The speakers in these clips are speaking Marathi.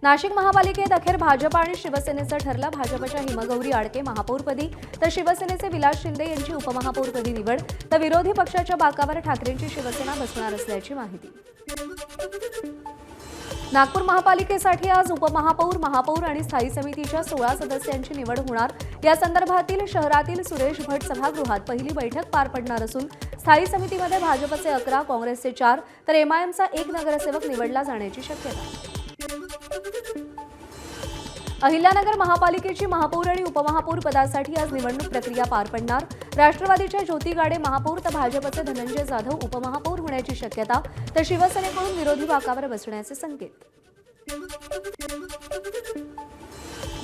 नाशिक महापालिकेत अखेर भाजप आणि शिवसेनेचं ठरलं. भाजपच्या हिमगौरी आडके महापौरपदी तर शिवसेनेचे विलास शिंदे यांची उपमहापौरपदी निवड. तर विरोधी पक्षाच्या बाकावर ठाकरेंची शिवसेना बसणार असल्याची माहिती. नागपूर महापालिकेसाठी आज उपमहापौर, महापौर आणि स्थायी समितीच्या 16 सदस्यांची निवड होणार. या संदर्भातील शहरातील सुरेश भट सभागृहात पहिली बैठक पार पडणार असून स्थायी समितीमध्ये भाजपचे 11, काँग्रेसचे 4 तर एमआयएमचा 1 नगरसेवक निवडला जाण्याची शक्यता. अहिल्यानगर महापालिकेची महापौर आणि उपमहापौर पदासाठी आज निवडणूक प्रक्रिया पार पडणार. राष्ट्रवादीच्या ज्योती गाडे महापौर तर भाजपचे धनंजय जाधव उपमहापौर होण्याची शक्यता. तर शिवसेनेकडून विरोधी बाकावर बसण्याचे संकेत.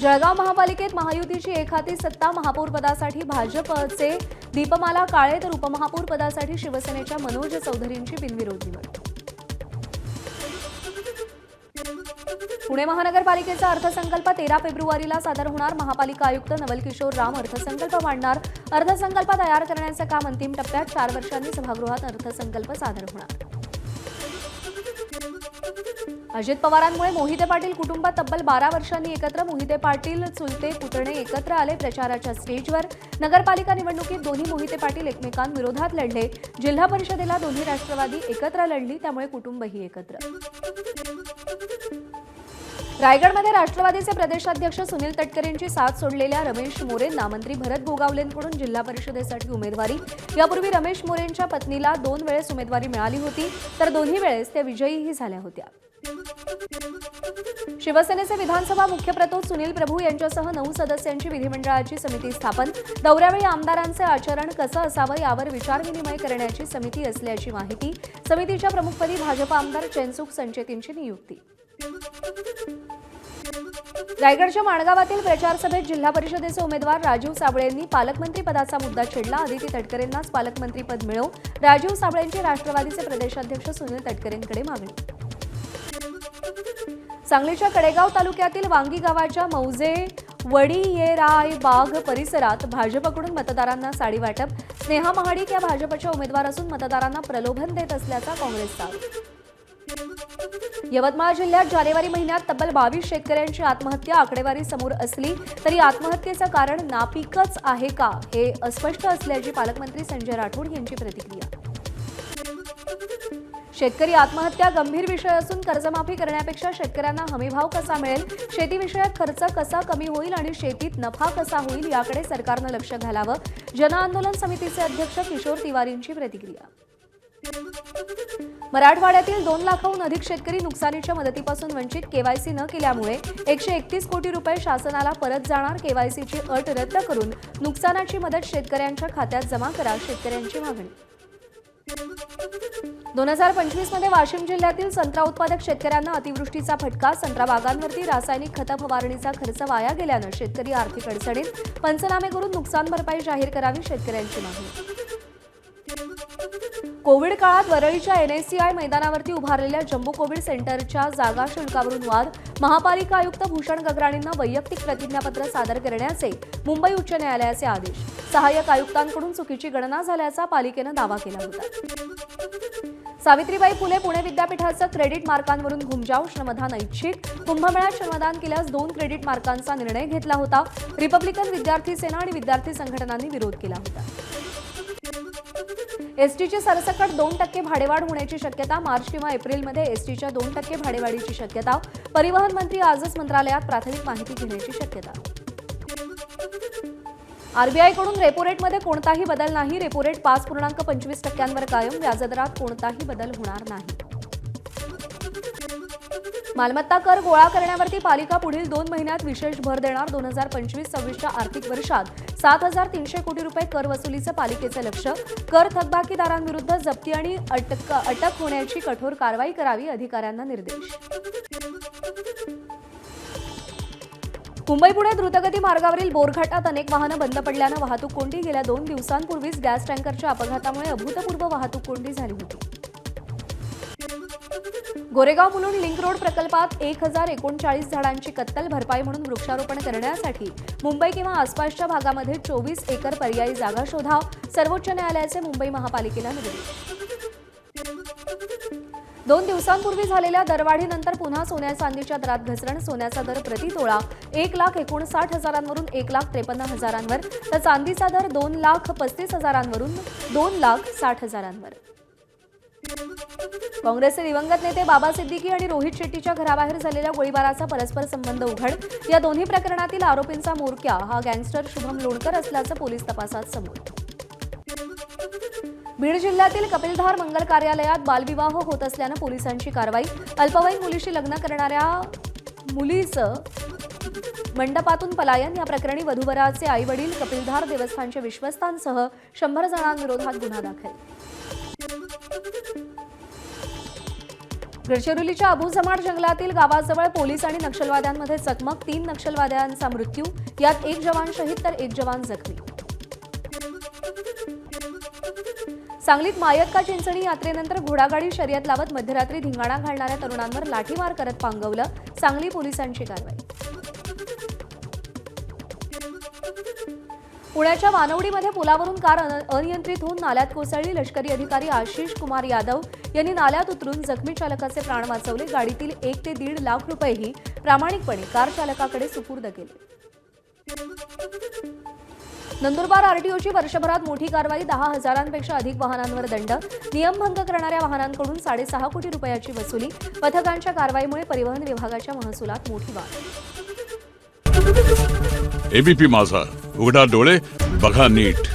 जळगाव महापालिकेत महायुतीची एकहाती सत्ता. महापौर पदासाठी भाजपचे दीपमाला काळे तर उपमहापौर पदासाठी शिवसेनेच्या मनोज चौधरींची बिनविरोध निवड. पुणे महानगरपालिकेचा अर्थसंकल्प 13 फेब्रुवारीला सादर होणार. महापालिका आयुक्त नवल किशोर राम अर्थसंकल्प मांडणार. अर्थसंकल्प तयार करण्याचे काम अंतिम टप्प्यात. 4 वर्षांनी सभागृहात अर्थसंकल्प सादर होणार. अजित पवारांमुळे मोहिते पाटील कुटुंब तब्बल 12 वर्षांनी एकत्र. मोहिते पाटील चुलते पुतणे एकत्र आले प्रचाराच्या स्टेजवर. नगरपालिका निवडणुकीत दोन्ही मोहिते पाटील एकमेकांविरोधात लढले. जिल्हा परिषदेला दोन्ही राष्ट्रवादी एकत्र लढली, त्यामुळे कुटुंबही एकत्र. रायगडमध्ये राष्ट्रवादीचे प्रदेशाध्यक्ष सुनील तटकरेंची साथ सोडलेल्या रमेश मोरेंना मंत्री भरत गोगावलेंकडून जिल्हा परिषदेसाठी उमेदवारी. यापूर्वी रमेश मोरेंच्या पत्नीला 2 वेळेस उमेदवारी मिळाली होती, तर दोन्ही वेळेस त्या विजयीही झाल्या होत्या. शिवसेनेचे विधानसभा मुख्य प्रतोद सुनील प्रभू यांच्यासह 9 सदस्यांची विधिमंडळाची समिती स्थापन. दौऱ्यावेळी आमदारांचे आचरण कसं असावं यावर विचारविनिमय करण्याची समिती असल्याची माहिती. समितीच्या प्रमुखपदी भाजप आमदार चेनसुख संचेतींची नियुक्ती. रायगडच्या माणगावातील प्रचार सभेत जिल्हा परिषदेचे उमेदवार राजीव साबळेंनी पालकमंत्री पदाचा मुद्दा छेडला. आदिती तटकरेंनाच पालकमंत्रीपद मिळो. राजीव साबळेंची राष्ट्रवादीचे प्रदेशाध्यक्ष सुनील तटकरेंकडे मागणी. सांगलीच्या कडेगाव तालुक्यातील वांगी गावाच्या मौजे वडीयेराय बाग परिसरात भाजपकडून मतदारांना साडी वाटप. स्नेहा महाडिक या भाजपच्या उमेदवार असून मतदारांना प्रलोभन देत असल्याचा काँग्रेसचा आरोप. यवतमाळ जिल्ह्यात जानेवारी महिन्यात तब्बल 22 शेतकऱ्यांची आत्महत्या. आकडेवारी समोर असली तरी आत्महत्येचं कारण नापीकच आहे का हे अस्पष्ट असल्याची पालकमंत्री संजय राठोड यांची प्रतिक्रिया. शेतकरी आत्महत्या गंभीर विषय असून कर्जमाफी करण्यापेक्षा शेतकऱ्यांना हमीभाव कसा मिळेल, शेतीविषयक खर्च कसा कमी होईल आणि शेतीत नफा कसा होईल याकडे सरकारनं लक्ष घालावं. जनआंदोलन समितीचे अध्यक्ष किशोर तिवारींची प्रतिक्रिया. मराठवाड्यातील 2 लाखाहून अधिक शेतकरी नुकसानीच्या मदतीपासून वंचित. केवायसी न केल्यामुळे 131 कोटी रुपये शासनाला परत जाणार. केवायसीची अट रद्द करून नुकसानाची मदत शेतकऱ्यांच्या खात्यात जमा करा, शेतकऱ्यांची मागणी. 2025 मध्ये वाशिम जिल्ह्यातील संत्रा उत्पादक शेतकऱ्यांना अतिवृष्टीचा फटका. संत्रा बागांवरती रासायनिक खत फवारणीचा खर्च वाया गेल्यानं शेतकरी आर्थिक अडचणीत. पंचनामे करून नुकसान भरपाई जाहीर करावी, शेतकऱ्यांची मागणी. कोविड काळात वरळीच्या एनएससीआय मैदानावरती उभारलेल्या जम्बो कोविड सेंटरच्या जागा शुल्कावरून वाद. महापालिका आयुक्त भूषण गगराणींना वैयक्तिक प्रतिज्ञापत्र सादर करण्याचे मुंबई उच्च न्यायालयाचे आदेश. सहाय्यक आयुक्तांकडून चुकीची गणना झाल्याचा पालिकेनं दावा केला होता. सावित्रीबाई फुले पुणे विद्यापीठाचं क्रेडिट मार्कांवरून घुमजाव. श्रमदान ऐच्छिक. कुंभमेळ्यात श्रमदान केल्यास 2 क्रेडिट मार्कांचा निर्णय घेतला होता. रिपब्लिकन विद्यार्थी सेना आणि विद्यार्थी संघटनांनी विरोध केला होता. एसटीची सरसकट 2% भाडेवाढ होण्याची शक्यता. मार्च किंवा एप्रिलमध्ये एसटीच्या 2% भाडेवाढीची शक्यता. परिवहन मंत्री आजच मंत्रालयात प्राथमिक माहिती घेण्याची शक्यता. आरबीआयकडून रेपो रेटमध्ये कोणताही बदल नाही. रेपो रेट 5.25% कायम. व्याजदरात कोणताही बदल होणार नाही. मालमत्ता कर गोळा करण्यावरती पालिका पुढील 2 महिन्यात विशेष भर देणार. 2025-26च्या आर्थिक वर्षात 7,300 कोटी रुपये कर वसुलीचं पालिकेचं लक्ष. कर थकबाकीदारांविरुद्ध जप्ती आणि अटक होण्याची कठोर कारवाई करावी, अधिकाऱ्यांना निर्देश. मुंबई पुणे द्रुतगती मार्गावरील बोरघाटात अनेक वाहनं बंद पडल्यानं वाहतूक कोंडी. गेल्या 2 दिवसांपूर्वीच गॅस टँकरच्या अपघातामुळे अभूतपूर्व वाहतूक कोंडी झाली होती. गोरेगाव मुलुंड लिंक रोड प्रकल्पात 1039 झाडांची कत्तल. भरपाई म्हणून वृक्षारोपण करण्यासाठी मुंबई किंवा आसपासच्या भागामध्ये 24 एकर पर्यायी जागा शोधा. सर्वोच्च न्यायालयाचे मुंबई महापालिकेला निर्देश. 2 दिवसांपूर्वी झालेल्या दरवाढीनंतर पुन्हा सोन्या चांदीच्या दरात घसरण. सोन्याचा दर प्रति तोळा 1,59,000वरून 1,53,000वर तर चांदीचा दर 2,35,000वरून 2,60,000वर. काँग्रेसचे दिवंगत नेते बाबा सिद्दीकी आणि रोहित शेट्टीच्या घराबाहेर झालेल्या गोळीबाराचा परस्पर संबंध उघड. या दोन्ही प्रकरणातील आरोपींचा म्होरक्या हा गँगस्टर शुभम लोणकर असल्याचं पोलीस तपासात समोर. बीड जिल्ह्यातील कपिलधार मंगल कार्यालयात बालविवाह होत असल्यानं पोलिसांची कारवाई. अल्पवयीन मुलीशी लग्न करणाऱ्या मुलीचं मंडपातून पलायन. या प्रकरणी वधूवराचे आईवडील, कपिलधार देवस्थानचे विश्वस्तांसह 100 जणांविरोधात गुन्हा दाखल. गडचिरोलीच्या अबुझमाड जंगलातील गावाजवळ पोलीस आणि नक्षलवाद्यांमध्ये चकमक. 3 नक्षलवाद्यांचा मृत्यू, यात 1 जवान शहीद तर 1 जवान जखमी. सांगलीत मायक्का चिंचणी यात्रेनंतर घोडागाडी शर्यत लावत मध्यरात्री धिंगाणा घालणाऱ्या तरुणांवर लाठीमार करत पांगवलं. सांगली पोलिसांची कारवाई. पुण्याच्या वानवडीमध्ये पुलावरून कार अनियंत्रित होऊन नाल्यात कोसळली. लष्करी अधिकारी आशिष कुमार यादव यांनी नाल्यात उतरून जखमी चालकाचे प्राण वाचवले. गाडीतील 1 ते 1.5 लाख रुपयेही प्रामाणिकपणे कार चालकाकडे सुपूर्द केले. नंदुरबार आरटीओची वर्षभरात मोठी कारवाई. 10,000पेक्षा अधिक वाहनांवर दंड. नियमभंग करणाऱ्या वाहनांकडून 6.5 कोटी रुपयाची वसुली. पथकांच्या कारवाईमुळे परिवहन विभागाच्या महसुलात मोठी वाढ. एबीपी माझा, उघडा डोळे बघा नीट.